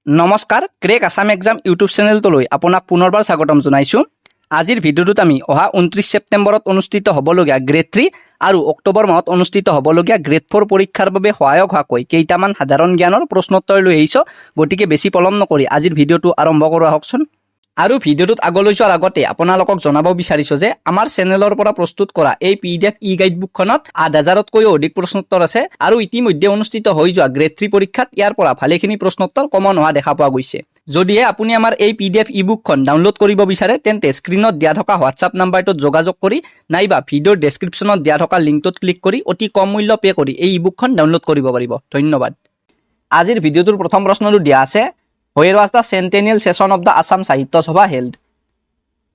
নমস্কাৰ crack Assam exam YouTube চেনেলটোলৈ আপোনাক পুনৰবাৰ স্বাগতম জনাইছো। আজিৰ ভিডিঅ'টোত আমি অহা 29 ছেপ্টেম্বৰত অনুষ্ঠিত হ'বলগীয়া গ্ৰেড 3 আৰু অক্টোবৰ মাহত অনুষ্ঠিত হ'বলগীয়া গ্ৰেড 4 পৰীক্ষাৰ বাবে সহায়ক হোৱাকৈ কেইটামান সাধাৰণ জ্ঞানৰ প্ৰশ্নোত্তৰ লৈ আহিছো। গতিকে বেছি পলম নকৰি আজিৰ ভিডিঅ'টো আৰম্ভ কৰা হওকচোন। আৰু ভিডিঅ'টোত আগলৈ যোৱাৰ আগতে আপোনালোকক জনাব বিচাৰিছো যে আমাৰ চেনেলৰ পৰা প্ৰস্তুত কৰা এই PDF ই-গাইড বুকখনত 8000তকৈও অধিক প্ৰশ্নোত্তৰ আছে আৰু ইতিমধ্যে অনুষ্ঠিত হৈ যোৱা গ্ৰেড 3 পৰীক্ষাত ইয়াৰ পৰা ভালেখিনি প্ৰশ্নোত্তৰ কমন হোৱা দেখা পোৱা গৈছে। যদিহে আপুনি আমাৰ এই PDF ই-বুকখন ডাউনলোড কৰিব বিচাৰে তেন্তে স্ক্ৰীনত দিয়া থকা হোৱাটছআপ নাম্বাৰটোত যোগাযোগ কৰি নাইবা ভিডিঅ'ৰ ডেছক্ৰিপশ্যনত দিয়া থকা লিংকটোত ক্লিক কৰি অতি কম মূল্য পে কৰি এই ই-বুকখন ডাউনলোড কৰিব পাৰিব। ধন্যবাদ। আজিৰ ভিডিঅ'টোৰ প্ৰথম প্ৰশ্নটো দিয়া আছে, Where was the centennial session of the Assam Sahitya Sabha held?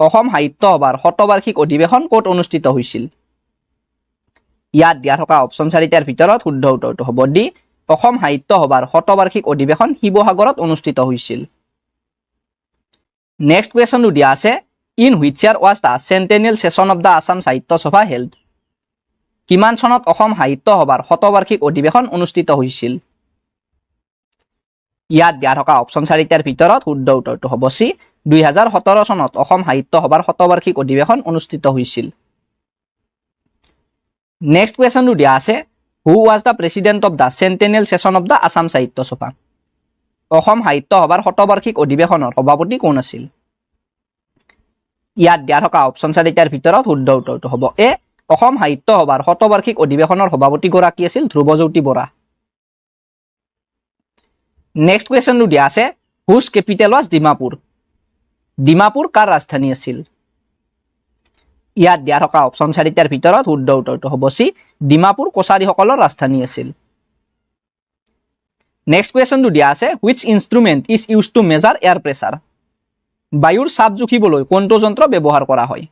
Assam সাহিত্য সভাৰ শতবাৰ্ষিক অধিৱেশন ক'ত অনুষ্ঠিত হৈছিল? ইয়াত দিয়া থকা অপচন 4টাৰ ভিতৰত শুদ্ধ উত্তৰটো হ'ব ডি। অসম সাহিত্য সভাৰ শতবাৰ্ষিক অধিৱেশন শিৱসাগৰত অনুষ্ঠিত হৈছিল। নেক্সট কুৱেশ্যনটো দিয়া আছে, In which year was the centennial session of the Assam Sahitya Sabha held? কিমান চনত অসম সাহিত্য সভাৰ শতবাৰ্ষিক অধিৱেশন অনুষ্ঠিত হৈছিল? ইয়াত দিয়া থকা অপচন 4টাৰ ভিতৰত শুদ্ধ উত্তৰটো হ'ব চি। 2017 চনত অসম সাহিত্য সভাৰ শতবাৰ্ষিক অধিৱেশন অনুষ্ঠিত হৈছিল। নেক্সট কুৱেশ্যনটো দিয়া আছে, Who was the president of the centennial session of the Assam Sahitya Sabha? Assam সাহিত্য সভাৰ শতবাৰ্ষিক অধিৱেশনৰ সভাপতি কোন আছিল? ইয়াত দিয়া থকা অপচন 4টাৰ ভিতৰত শুদ্ধ উত্তৰটো হ'ব এ। অসম সাহিত্য সভাৰ শতবাৰ্ষিক অধিৱেশনৰ সভাপতিগৰাকী আছিল ধ্ৰুৱজ্যোতি বৰা। নেক্সট কুৱেশ্যনটো দিয়া আছে, হুজ কেপিটেল ৱাজ ডিমাপুৰ? ডিমাপুৰ কাৰ ৰাজধানী আছিল? ইয়াত দিয়া থকা অপচন 4টাৰ ভিতৰত শুদ্ধ উত্তৰটো হ'ব চি। ডিমাপুৰ কছাৰীসকলৰ ৰাজধানী আছিল। নেক্সট কুৱেশ্যনটো দিয়া আছে, which instrument is use to measure air pressure? বায়ুৰ চাপ জুখিবলৈ কোনটো যন্ত্ৰ ব্যৱহাৰ কৰা হয়?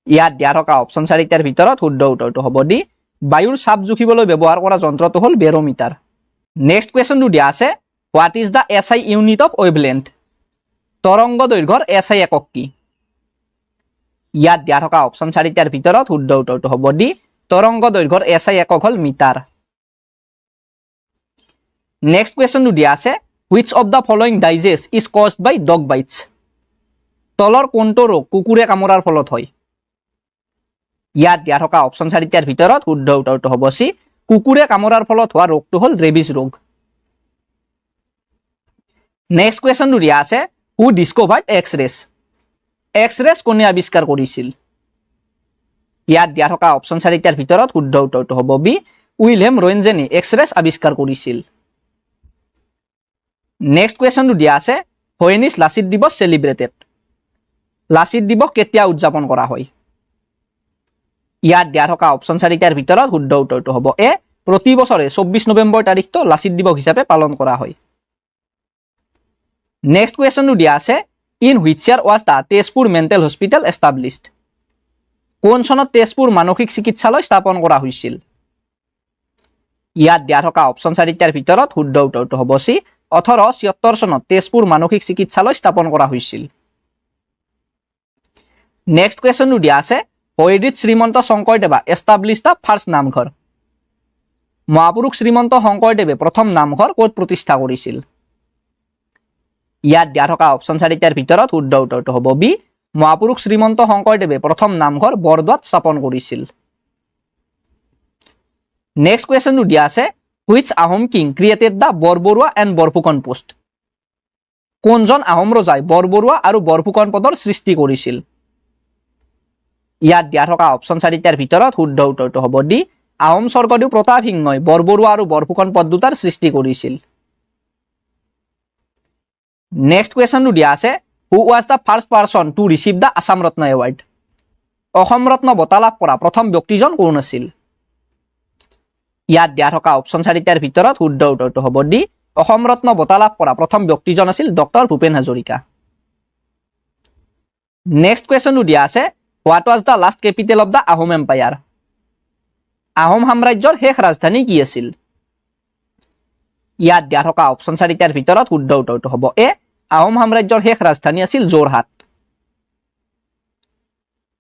ইয়াত দিয়া থকা অপচন 4টাৰ ভিতৰত শুদ্ধ উত্তৰটো হ'ব ডি। বায়ুৰ চাপ জুখিবলৈ ব্যৱহাৰ কৰা যন্ত্ৰটো হ'ল বেৰমিটাৰ। নেক্সট কুৱেশ্যনটো দিয়া আছে, what is the SI unit of wavelength? তৰংগ দৈৰ্ঘ্যৰ SI একক কি? ইয়াত দিয়া থকা অপচন 4টাৰ ভিতৰত শুদ্ধ উত্তৰটো হ'ব ডি। তৰংগ দৈৰ্ঘ্যৰ SI একক হ'ল মিটাৰ। নেক্সট কুৱেশ্যনটো দিয়া আছে, which of the following diseases is caused by dog bites? তলৰ কোনটো ৰোগ কুকুৰে কামোৰাৰ ফলত হয়? ইয়াত দিয়া থকা অপচন 4টাৰ ভিতৰত শুদ্ধ উত্তৰটো হ'ব চি। কুকুৰে কামোৰাৰ ফলত হোৱা ৰোগটো হ'ল ৰেবিজ ৰোগ। নেক্সট কুৱেশ্যনটো দিয়া আছে, হু ডিস্কভাৰ্ড এক্স-ৰেছ? এক্স-ৰেছ কোনে আৱিষ্কাৰ কৰিছিল? ইয়াত দিয়া থকা অপচন 4টাৰ ভিতৰত শুদ্ধ উত্তৰটো হ'ব বি। উইলহেম ৰ'য়েনজেনে এক্স-ৰেছ আৱিষ্কাৰ কৰিছিল। নেক্সট কুৱেশ্যনটো দিয়া আছে, হোৱেন ইজ লাচিত দিৱস চেলিব্ৰেটেড? লাচিত দিৱস কেতিয়া উদযাপন কৰা হয়? ইয়াত দিয়া থকা অপচন 4টাৰ ভিতৰত শুদ্ধ উত্তৰটো হ'ব এ। প্ৰতি বছৰে 24 নৱেম্বৰ তাৰিখটো লাচিত দিৱস হিচাপে পালন কৰা হয়। নেক্সট কুৱেশ্যনটো দিয়া আছে, in which year was the Tezpur mental hospital established? কোন চনত তেজপুৰ মানসিক চিকিৎসালয় স্থাপন কৰা হৈছিল? ইয়াত দিয়া থকা অপচন 4টাৰ ভিতৰত শুদ্ধ উত্তৰটো হ'ব চি। 1876 চনত তেজপুৰ মানসিক চিকিৎসালয় স্থাপন কৰা হৈছিল। নেক্সট কুৱেশ্যনটো দিয়া আছে, Where Srimanta Sankardeva establish the first namghar? মহাপুৰুষ শ্ৰীমন্ত শংকৰদেৱে প্ৰথম নামঘৰ ক'ত প্ৰতিষ্ঠা কৰিছিল? ইয়াত দিয়া থকা অপচন 4টাৰ ভিতৰত শুদ্ধ উত্তৰটো হ'ব বি। মহাপুৰুষ শ্ৰীমন্ত শংকৰদেৱে প্ৰথম নামঘৰ বৰদোৱাত স্থাপন কৰিছিল। নেক্সট কুৱেশ্যনটো দিয়া আছে, which Ahom king created the Borbarua and Borphukan post? কোনজন আহোম ৰজাই বৰবৰুৱা আৰু বৰফুকন পদৰ সৃষ্টি কৰিছিল? ইয়াত দিয়া থকা অপচন 4টাৰ ভিতৰত শুদ্ধ উত্তৰটো হ'ব ডি। আহোম স্বৰ্গদেউ প্ৰতাপ সিংহই বৰবৰুৱা আৰু বৰফুকন পদ দুটাৰ সৃষ্টি কৰিছিল। নেক্সট কুৱেশ্যনটো দিয়া আছে, who was the first person to receive the Assam Ratna award? Assam Ratna বঁটা লাভ কৰা প্ৰথম ব্যক্তিজন কোন আছিল? ইয়াত দিয়া থকা অপচন 4টাৰ ভিতৰত শুদ্ধ উত্তৰটো হ'ব ডি। অসম ৰত্ন বঁটা লাভ কৰা প্ৰথম ব্যক্তিজন আছিল ডক্টৰ ভূপেন হাজৰিকা। নেক্সট কুৱেশ্যনটো দিয়া আছে, what was the last capital of the Ahom empire? Ahom সাম্ৰাজ্যৰ শেষ ৰাজধানী কি আছিল? ইয়াত দিয়া থকা অপচন 4টাৰ ভিতৰত শুদ্ধ উত্তৰটো হ'ব এ। আহোম সাম্ৰাজ্যৰ শেষ ৰাজধানী আছিল যোৰহাট।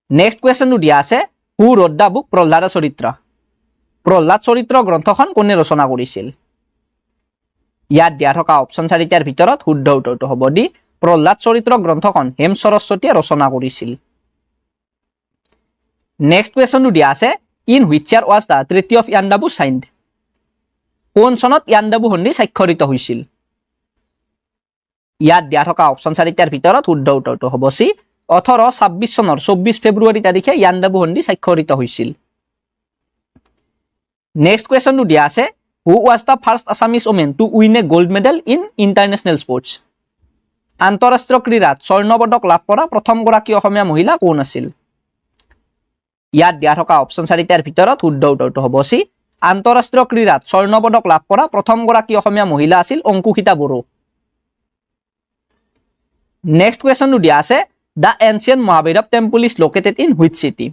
নেক্সট কুৱেশ্যনটো দিয়া আছে, হু ৰট দ্য বুক প্ৰহ্লাদ চৰিত্ৰ? প্ৰহ্লাদ চৰিত্ৰ গ্ৰন্থখন কোনে ৰচনা কৰিছিল? ইয়াত দিয়া থকা অপশ্যন 4টাৰ ভিতৰত শুদ্ধ উত্তৰটো হ'ব ডি প্ৰহ্লাদ চৰিত্ৰ গ্ৰন্থখন হেম সৰস্বতীয়ে ৰচনা কৰিছিল নেক্সট কুৱেশ্যনটো দিয়া আছে in which year was the treaty of Yandabo signed কোন চনত ইয়াণ্ডাবু সন্ধি স্বাক্ষৰিত হৈছিল ইয়াত দিয়া থকা অপশ্যন 4টাৰ ভিতৰত শুদ্ধ উত্তৰটো হ'ব চি 1826 চনৰ 24 ফেব্ৰুৱাৰী তাৰিখে ইয়াণ্ডাবু সন্ধি স্বাক্ষৰিত হৈছিল নেক্সট কুৱেশ্যনটো দিয়া আছে who was the first Assamese women to win a gold medal in international sports আন্তঃৰাষ্ট্ৰীয় ক্ৰীড়াত স্বৰ্ণ পদক লাভ কৰা প্ৰথমগৰাকী অসমীয়া মহিলা কোন আছিল ইয়াত দিয়া থকা অপশ্যন 4টাৰ ভিতৰত শুদ্ধ উত্তৰটো হ'ব চি আন্তঃৰাষ্ট্ৰীয় ক্ৰীড়াত স্বৰ্ণ পদক লাভ কৰা প্ৰথমগৰাকী অসমীয়া মহিলা আছিল অংকুশিতা বড়ো নেক্সট কুৱেশ্যনটো দিয়া আছে the ancient Mahabhairab temple is located in which city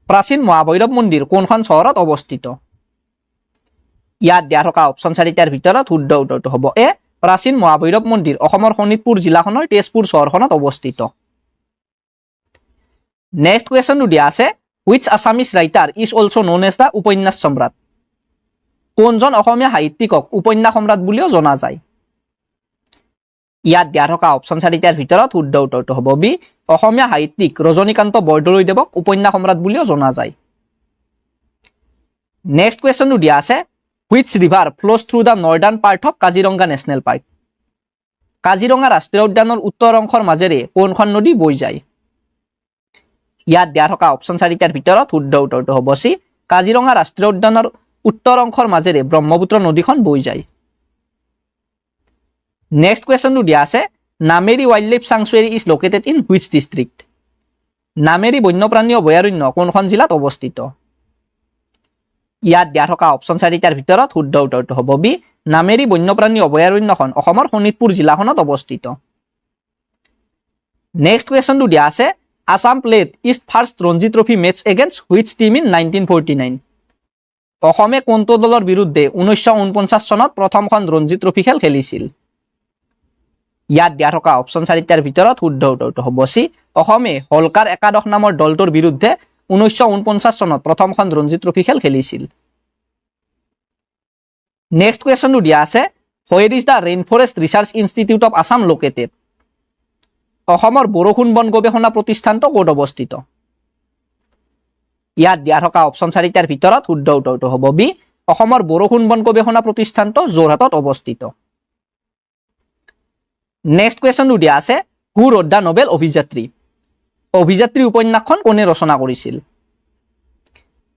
প্ৰাচীন মহাভৈৰৱ মন্দিৰ কোনখন চহৰত অৱস্থিত ইয়াত দিয়া থকা অপশ্যন 4টাৰ ভিতৰত শুদ্ধ উত্তৰটো হ'ব এ প্ৰাচীন মহাভৈৰৱ মন্দিৰ অসমৰ শোণিতপুৰ জিলাখনৰ তেজপুৰ চহৰখনত অৱস্থিত নেক্সট কুৱেশ্যনটো দিয়া আছে which Assamese writer is also' known as the Upanyas Samrat কোনজন অসমীয়া সাহিত্যিকক উপন্যাস সম্ৰাট বুলিও জনা যায় ইয়াত দিয়া থকা অপশ্যন 4টাৰ ভিতৰত শুদ্ধ উত্তৰটো হ'ব বি অসমীয়া সাহিত্যিক ৰজনীকান্ত বৰদলৈদেৱক উপন্যাস সম্ৰাট বুলিও জনা যায় নেক্সট কুৱেশ্যনটো দিয়া আছে which river flows through the northern part of Kaziranga national park Kaziranga ৰাষ্ট্ৰীয় উদ্যানৰ উত্তৰ অংশৰ মাজেৰে কোনখন নদী বৈ যায় ইয়াত দিয়া থকা অপশ্যন 4টাৰ ভিতৰত শুদ্ধ উত্তৰটো হ'ব চি কাজিৰঙা ৰাষ্ট্ৰীয় উদ্যানৰ উত্তৰ অংশৰ মাজেৰে ব্ৰহ্মপুত্ৰ নদীখন বৈ যায় নেক্সট কুৱেশ্যনটো দিয়া আছে Nameri wildlife sanctuary is located in which district Nameri বন্যপ্ৰাণী অভয়াৰণ্য কোনখন জিলাত অৱস্থিত ইয়াত দিয়া থকা অপশ্যন 4টাৰ ভিতৰত শুদ্ধ উত্তৰটো হ'ব বি নামেৰী বন্যপ্ৰাণী অভয়াৰণ্যখন অসমৰ শোণিতপুৰ জিলাখনত অৱস্থিত নেক্সট কুৱেশ্যনটো দিয়া আছে Assam played its first Ranji Trophy matches against which team in 1949 অসমে কোনটো দলৰ বিৰুদ্ধে 1949 চনত প্ৰথমখন ৰঞ্জী ট্ৰফি খেল খেলিছিল ইয়াত দিয়া থকা অপশ্যন 4টাৰ ভিতৰত শুদ্ধ উত্তৰটো হ'ব চি অসমে হলকাৰ একাদশ নামৰ দলটোৰ বিৰুদ্ধে 1949 চনত প্ৰথমখন ৰঞ্জী ট্ৰফি খেল খেলিছিল নেক্সট কুৱেশ্যনটো দিয়া আছে where is the Rain Forest Research Institute of Assam located অসমৰ বৰষুণ বন গৱেষণা প্ৰতিষ্ঠানটো ক'ত অৱস্থিত ইয়াত দিয়া থকা অপশ্যন 4টাৰ ভিতৰত শুদ্ধ উত্তৰটো হ'ব বি অসমৰ বৰষুণ বন গৱেষণা প্ৰতিষ্ঠানটো যোৰহাটত অৱস্থিত নেক্সট কুৱেশ্যনটো দিয়া আছে হু ৰ'ট দ্য নভেল অভিযাত্ৰী অভিযাত্ৰী উপন্যাসখন কোনে ৰচনা কৰিছিল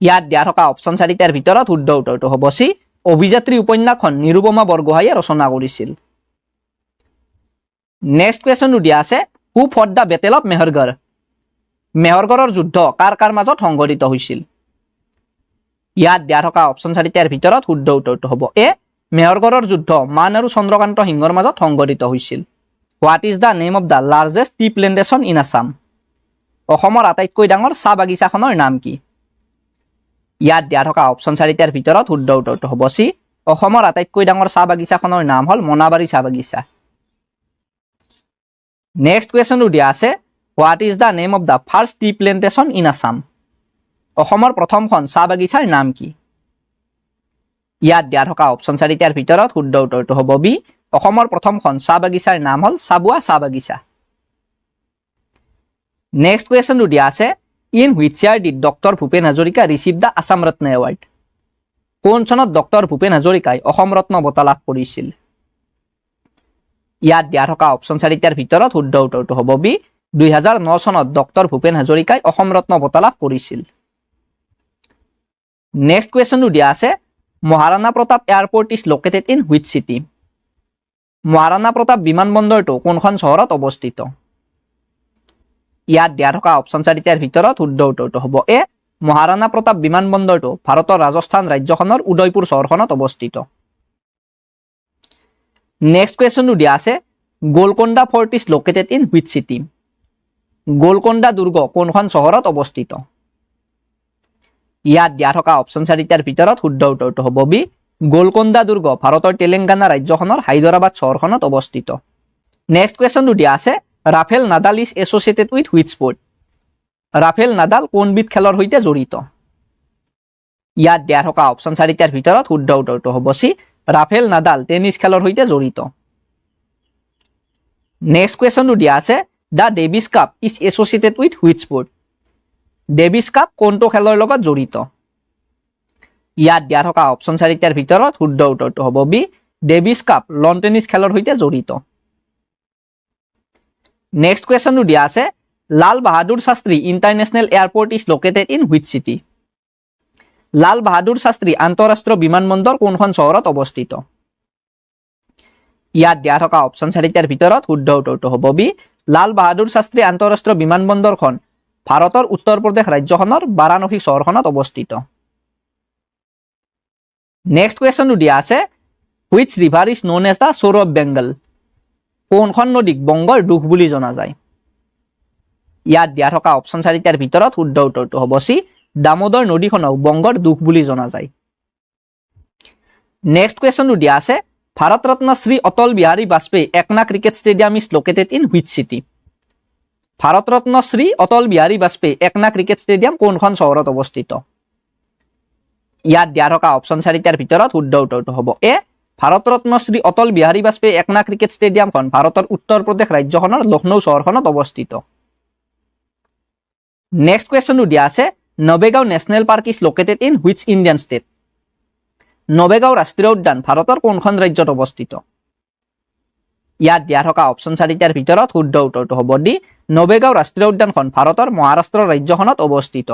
ইয়াত দিয়া থকা অপশ্যন 4টাৰ ভিতৰত শুদ্ধ উত্তৰটো হ'ব চি অভিযাত্ৰী উপন্যাসখন নিৰুপমা বৰগোহাঁইয়ে ৰচনা কৰিছিল নেক্সট কুৱেশ্যনটো দিয়া আছে হু ফট দ্য বেটেল অফ মেহৰগড় মেহৰগড়ৰ যুদ্ধ কাৰ কাৰ মাজত সংঘটিত হৈছিল ইয়াত দিয়া থকা অপশ্যন 4টাৰ ভিতৰত শুদ্ধ উত্তৰটো হ'ব এ মেহৰগড়ৰ যুদ্ধ মান আৰু চন্দ্ৰকান্ত সিংহৰ মাজত সংঘটিত হৈছিল what is the name of the largest T plantation in Assam অসমৰ আটাইতকৈ ডাঙৰ চাহ বাগিচাখনৰ নাম কি ইয়াত দিয়া থকা অপশ্যন 4টাৰ ভিতৰত শুদ্ধ উত্তৰটো হ'ব চি অসমৰ আটাইতকৈ ডাঙৰ চাহ বাগিচাখনৰ নাম হ'ল মোনাবাৰী চাহ বাগিচা নেক্সট কুৱেশ্যনটো দিয়া আছে what is the name of the first T plantation in Assam অসমৰ প্ৰথমখন চাহ বাগিচাৰ নাম কি ইয়াত দিয়া থকা অপশ্যন 4টাৰ ভিতৰত শুদ্ধ উত্তৰটো হ'ব বি অসমৰ প্ৰথমখন চাহ বাগিচাৰ নাম হ'ল চাবুৱা চাহ বাগিচা নেক্সট কুৱেশ্যনটো দিয়া আছে in which year did doctor Bhupen Hazarika receive the Assam Ratna award কোন চনত ডক্টৰ ভূপেন হাজৰিকাই অসম ৰত্ন বঁটা লাভ কৰিছিল ইয়াত দিয়া থকা অপশ্যন 4টাৰ ভিতৰত শুদ্ধ উত্তৰটো হ'ব বি 2009 চনত ডক্টৰ ভূপেন হাজৰিকাই অসম ৰত্ন বঁটা লাভ কৰিছিল নেক্সট কুৱেশ্যনটো দিয়া আছে Maharana Pratap airport is located in which city Maharana Pratap বিমানবন্দৰটো কোনখন চহৰত অৱস্থিত ইয়াত দিয়া থকা অপশ্যন 4টাৰ ভিতৰত শুদ্ধ উত্তৰটো হ'ব এ মহাৰাণা প্ৰতাপ বিমানবন্দৰটো ভাৰতৰ ৰাজস্থান ৰাজ্যখনৰ উদয়পুৰ চহৰখনত অৱস্থিত নেক্সট কুৱেশ্যনটো দিয়া আছে Golconda fort is located in which city Golconda দুৰ্গ কোনখন চহৰত অৱস্থিত ইয়াত দিয়া থকা অপশ্যন 4টাৰ ভিতৰত শুদ্ধ উত্তৰটো হ'ব বি গোলকোণ্ডা দুৰ্গ ভাৰতৰ তেলেংগানা ৰাজ্যখনৰ হায়দৰাবাদ চহৰখনত অৱস্থিত নেক্সট কুৱেশ্যনটো দিয়া আছে Rafael Nadal is associated with which sport Rafael Nadal কোনবিধ খেলৰ সৈতে জড়িত ইয়াত দিয়া থকা অপশ্যন 4টাৰ ভিতৰত শুদ্ধ উত্তৰটো হ'ব চি ৰাফেল নাডাল টেনিছ খেলৰ সৈতে জড়িত। নেক্সট কুৱেশ্যনটো দিয়া আছে the Davis cup is associated with which sport. Davis cup কোনটো খেলৰ লগত জড়িত? ইয়াত দিয়া থকা অপশ্যন 4টাৰ ভিতৰত শুদ্ধ উত্তৰটো হ'ব B Davis Cup lawn tennis খেলৰ সৈতে জড়িত। নেক্সট কুৱেশ্যনটো দিয়া আছে Lal Bahadur Shastri international airport is located in which city. Lal Bahadur Shastri আন্তঃৰাষ্ট্ৰীয় বিমানবন্দৰ কোনখন চহৰত অৱস্থিত? ইয়াত দিয়া থকা অপশ্যন 4টাৰ ভিতৰত শুদ্ধ উত্তৰটো হ'ব বি লাল বাহাদুৰ শাস্ত্ৰী আন্তঃৰাষ্ট্ৰীয় বিমানবন্দৰখন ভাৰতৰ উত্তৰ প্ৰদেশ ৰাজ্যখনৰ বাৰাণসী চহৰখনত অৱস্থিত। নেক্সট কুৱেশ্যনটো দিয়া আছে which river is known as the sorrow of Bengal. কোনখন নদীক বংগৰ দুখ বুলি জনা যায়? ইয়াত দিয়া থকা অপশ্যন 4টাৰ ভিতৰত শুদ্ধ উত্তৰটো হ'ব চি দামোদৰ নদীখনক বংগৰ দুখ বুলি জনা যায়। নেক্সট কুৱেশ্যনটো দিয়া আছে Bharat Ratna Shri Atal Bihari Vajpayee Ekana cricket stadium is located in which city. Bharat Ratna Shri Atal Bihari Vajpayee Ekana cricket stadium কোনখন চহৰত অৱস্থিত? ইয়াত দিয়া থকা অপশ্যন 4টাৰ ভিতৰত শুদ্ধ উত্তৰটো হ'ব এ ভাৰত ৰত্ন শ্ৰী অটল বিহাৰী বাজপেয়ী একনা ক্ৰিকেট ষ্টেডিয়ামখন ভাৰতৰ উত্তৰ প্ৰদেশ ৰাজ্যখনৰ লক্ষ্ণৌ চহৰখনত অৱস্থিত। নেক্সট কুৱেশ্যনটো দিয়া আছে নবেগাঁও national park is located in which Indian state. নবেগাঁও ৰাষ্ট্ৰীয় উদ্যান ভাৰতৰ কোনখন ৰাজ্যত অৱস্থিত? ইয়াত দিয়া থকা অপশ্যন 4টাৰ ভিতৰত শুদ্ধ উত্তৰটো হ'ব ডি নবেগাঁও ৰাষ্ট্ৰীয় উদ্যানখন ভাৰতৰ মহাৰাষ্ট্ৰ ৰাজ্যখনত অৱস্থিত।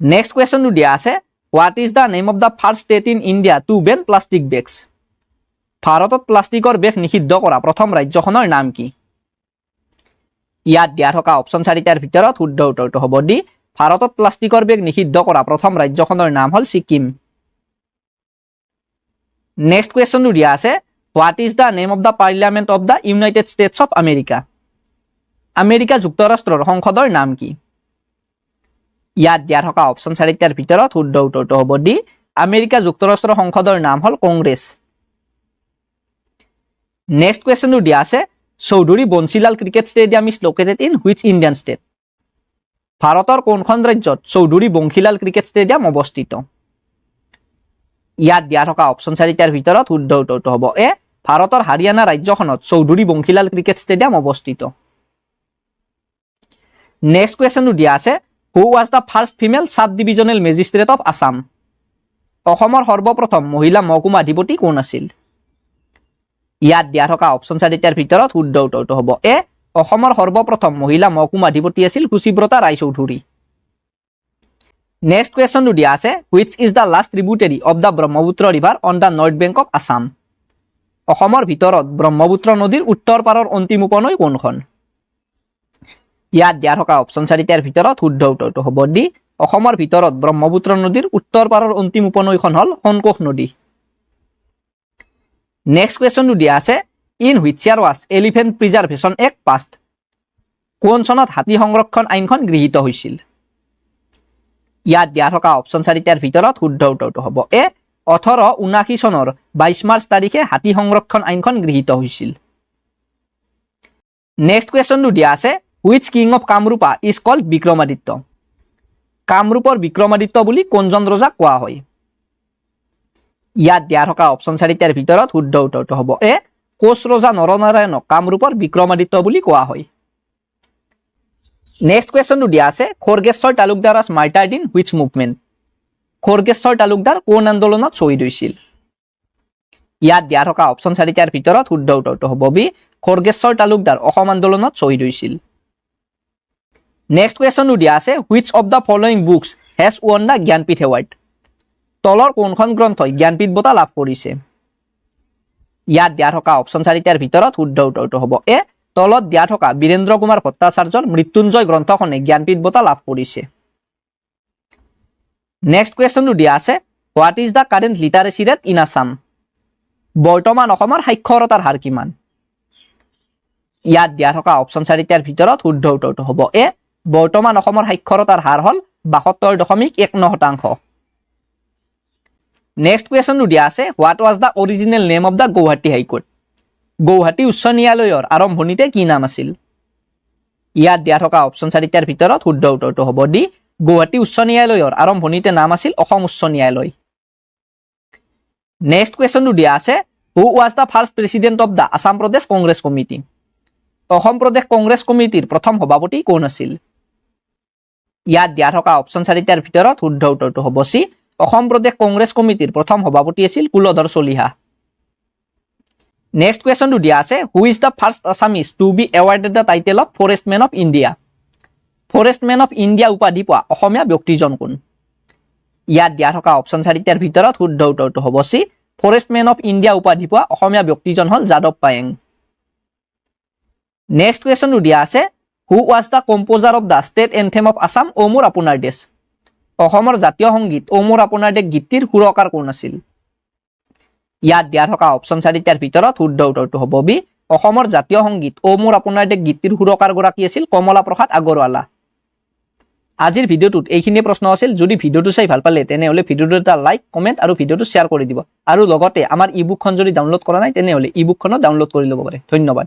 নেক্সট কুৱেশ্যনটো দিয়া আছে what is the name of the first state in India to ban plastic bags. ভাৰতত প্লাষ্টিকৰ বেগ নিষিদ্ধ কৰা প্ৰথম ৰাজ্যখনৰ নাম কি? ইয়াত দিয়া থকা অপশ্যন 4টাৰ ভিতৰত শুদ্ধ উত্তৰটো হ'ব ডি ভাৰতত প্লাষ্টিকৰ বেগ নিষিদ্ধ কৰা প্ৰথম ৰাজ্যখনৰ নাম হ'ল ছিকিম। নেক্সট কুৱেশ্যনটো দিয়া আছে what is the name of the parliament of the United states of America. America যুক্তৰাষ্ট্ৰৰ সংসদৰ নাম কি? ইয়াত দিয়া থকা অপশ্যন 4টাৰ ভিতৰত শুদ্ধ উত্তৰটো হ'ব ডি আমেৰিকা যুক্তৰাষ্ট্ৰৰ সংসদৰ নাম হ'ল কংগ্ৰেছ। নেক্সট কুৱেশ্যনটো দিয়া আছে Chaudhary Bansilal cricket stadium is located in which Indian state. ভাৰতৰ কোনখন ৰাজ্যত চৌধুৰী বংশীলাল ক্ৰিকেট ষ্টেডিয়াম অৱস্থিত? ইয়াত দিয়া থকা অপশ্যন 4টাৰ ভিতৰত শুদ্ধ উত্তৰটো হ'ব এ ভাৰতৰ হাৰিয়ানা ৰাজ্যখনত চৌধুৰী বংশীলাল ক্ৰিকেট ষ্টেডিয়াম অৱস্থিত। নেক্সট কুৱেশ্যনটো দিয়া আছে who was the first female চাব ডিভিজনেল মেজিষ্ট্ৰেট অফ আছাম। অসমৰ সৰ্বপ্ৰথম মহিলা মহকুমা অধিপতি কোন আছিল? ইয়াত দিয়া থকা অপশ্যন 4টাৰ ভিতৰত শুদ্ধ উত্তৰটো হ'ব এ অসমৰ সৰ্বপ্ৰথম মহিলা মহকুমা অধিপতি আছিল সুচিব্ৰতা ৰায়চৌধুৰী। নেক্সট কুৱেশ্যনটো দিয়া আছে which is the last tributary of the Brahmaputra river on the north bank of Assam. অসমৰ ভিতৰত ব্ৰহ্মপুত্ৰ নদীৰ উত্তৰ পাৰৰ অন্তিম উপনৈ কোনখন? ইয়াত দিয়া থকা অপশ্যন 4টাৰ ভিতৰত শুদ্ধ উত্তৰটো হ'ব ডি অসমৰ ভিতৰত ব্ৰহ্মপুত্ৰ নদীৰ উত্তৰ পাৰৰ অন্তিম উপনৈখন হ'ল সোণকোষ নদী। নেক্সট কুৱেশ্যনটো দিয়া আছে in which year was elephant preservation act passed. কোন চনত হাতী সংৰক্ষণ আইনখন গৃহীত হৈছিল? ইয়াত দিয়া থকা অপশ্যন 4টাৰ ভিতৰত শুদ্ধ উত্তৰটো হ'ব এ 1879 চনৰ 22 মাৰ্চ তাৰিখে হাতী সংৰক্ষণ আইনখন গৃহীত হৈছিল। নেক্সট কুৱেশ্যনটো দিয়া আছে which king of Kamarupa is called Vikramaditya. কামৰূপৰ বিক্ৰমাদিত্য বুলি কোনজন ৰজাক কোৱা হয়? ইয়াত দিয়া থকা অপশ্যন 4টাৰ ভিতৰত শুদ্ধ উত্তৰটো হ'ব এ কোচ ৰজা নৰনাৰায়ণক কামৰূপৰ বিক্ৰমাদিত্য বুলি কোৱা হয়। নেক্সট কুৱেশ্যনটো দিয়া আছে Khargeswar Talukdar was martyred in which movement. Khargeswar Talukdar কোন আন্দোলনত শ্বহীদ হৈছিল? ইয়াত দিয়া থকা অপশ্যন 4টাৰ ভিতৰত শুদ্ধ উত্তৰটো হ'ব বি খৰ্গেশ্বৰ তালুকদাৰ অসম আন্দোলনত শ্বহীদ হৈছিল। নেক্সট কুৱেশ্যনটো দিয়া আছে which of the following books has one the Jnanpith award. তলৰ কোনখন গ্ৰন্থই জ্ঞানপীঠ বঁটা লাভ কৰিছে? ইয়াত দিয়া থকা অপশ্যন 4টাৰ ভিতৰত শুদ্ধ উত্তৰটো হ'ব এ তলত দিয়া থকা বীৰেন্দ্ৰ কুমাৰ ভট্টাচাৰ্যৰ মৃত্যুঞ্জয় গ্ৰন্থখনে জ্ঞানপীঠ বঁটা লাভ কৰিছে। নেক্সট কুৱেশ্যনটো দিয়া আছে what is the current লিটাৰেচি rate in Assam. বৰ্তমান অসমৰ সাক্ষৰতাৰ হাৰ কিমান? ইয়াত দিয়া থকা অপশ্যন 4টাৰ ভিতৰত শুদ্ধ উত্তৰটো হ'ব এ বৰ্তমান অসমৰ সাক্ষৰতাৰ হাৰ হ'ল 72.19%। নেক্সট কুৱেশ্যনটো দিয়া আছে what was the original name of the Guwahati high court. Guwahati উচ্চ ন্যায়ালয়ৰ আৰম্ভণিতে কি নাম আছিল? ইয়াত দিয়া থকা অপশ্যন 4টাৰ ভিতৰত শুদ্ধ উত্তৰটো হ'ব ডি গুৱাহাটী উচ্চ ন্যায়ালয়ৰ আৰম্ভণিতে নাম আছিল অসম উচ্চ ন্যায়ালয়। নেক্সট কুৱেশ্যনটো দিয়া আছে who was the first president of the Assam Pradesh Congress committee Assam Pradesh Congress কমিটিৰ প্ৰথম সভাপতি কোন আছিল ইয়াত দিয়া থকা অপশ্যন 4টাৰ ভিতৰত শুদ্ধ উত্তৰটো হ'ব চি অসম প্ৰদেশ কংগ্ৰেছ কমিটিৰ প্ৰথম সভাপতি আছিল কুলধৰ চলিহা নেক্সট কুৱেশ্যনটো দিয়া আছে who is the first Assamese to be awarded the title of forest men of India forest men of India উপাধি পোৱা অসমীয়া ব্যক্তিজন কোন ইয়াত দিয়া থকা অপশ্যন 4টাৰ ভিতৰত শুদ্ধ উত্তৰটো হ'ব চি ফৰেষ্টমেন অফ ইণ্ডিয়া উপাধি পোৱা অসমীয়া ব্যক্তিজন হ'ল যাদৱ পায়েং নেক্সট কুৱেশ্যনটো দিয়া আছে who was the composer of the state anthem of Assam অ' মোৰ আপোনাৰ দেশ অসমৰ জাতীয় সংগীত অ' মোৰ আপোনাৰ দেশ গীতটিৰ সুৰকাৰ কোন আছিল ইয়াত দিয়া থকা অপশ্যন 4টাৰ ভিতৰত শুদ্ধ উত্তৰটো হ'ব বি অসমৰ জাতীয় সংগীত অ' মোৰ আপোনাৰ দেশ গীতটিৰ সুৰকাৰ গৰাকী আছিল কমলা প্ৰসাদ আগৰৱালা আজিৰ ভিডিঅ'টোত এইখিনিয়ে প্ৰশ্ন আছিল যদি ভিডিঅ'টো চাই ভাল পালে তেনেহ'লে ভিডিঅ'টো এটা লাইক কমেণ্ট আৰু ভিডিঅ'টো শ্বেয়াৰ কৰি দিব আৰু লগতে আমাৰ ই বুকখন যদি ডাউনলোড কৰা নাই তেনেহ'লে ই বুকখনো ডাউনলোড কৰি ল'ব পাৰে ধন্যবাদ